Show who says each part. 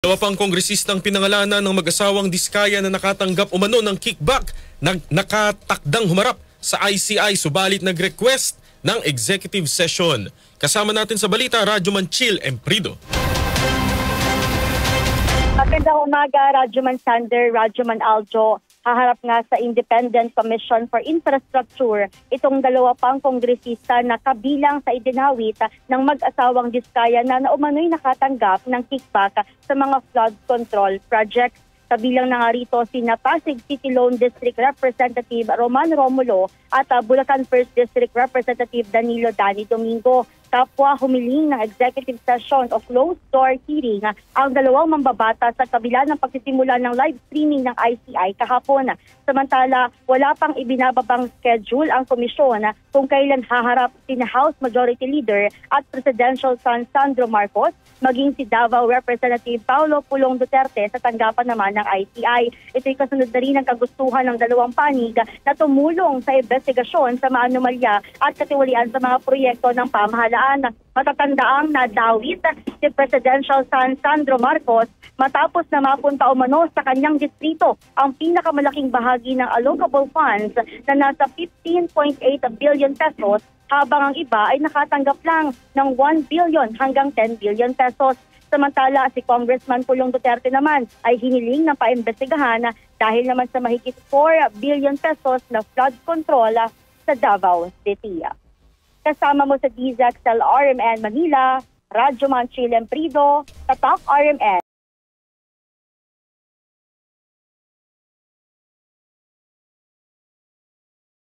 Speaker 1: Dalawa pang kongresistang pinangalanan ng mag-asawang Diskaya na nakatanggap umano ng kickback nakatakdang humarap sa ICI subalit nag-request ng executive session. Kasama natin sa balita, Radyoman Chill Emprido.
Speaker 2: Magandang umaga, Radyoman Sander, Radyoman Aljo. Haharap nga sa Independent Commission for Infrastructure itong dalawa pang kongresista na kabilang sa idinawit ng mag-asawang Diskaya na naumano'y nakatanggap ng kickback sa mga flood control projects. Kabilang na nga rito sina Pasig City Lone District Representative Roman Romulo at Bulacan 1st District Representative Danilo Dani Domingo. Kapwa humiling ng executive session o closed-door hearing ang dalawang mambabata sa kabila ng pagsisimula ng live streaming ng ICI kahapon. Samantala, wala pang ibinababang schedule ang komisyon kung kailan haharap sina House Majority Leader at Presidential son Sandro Marcos, maging si Davao Representative Paulo Pulong Duterte sa tanggapan naman ng ICI. Ito'y kasunod na rin ang kagustuhan ng dalawang panig na tumulong sa investigasyon sa maanomalya at katiwalian sa mga proyekto ng pamahalaan. Matatandaang nadawit si Presidential son Sandro Marcos matapos na mapunta umano sa kanyang distrito ang pinakamalaking bahagi ng allocable funds na nasa 15.8 billion pesos habang ang iba ay nakatanggap lang ng 1 billion hanggang 10 billion pesos. Samantala, si Congressman Pulong Duterte naman ay hiniling ng paimbestigahan dahil naman sa mahigit 4 billion pesos na flood control sa Davao City. Kasama mo sa DZXL RMN Manila, Radyoman Chill Emprido, Tatak RMN.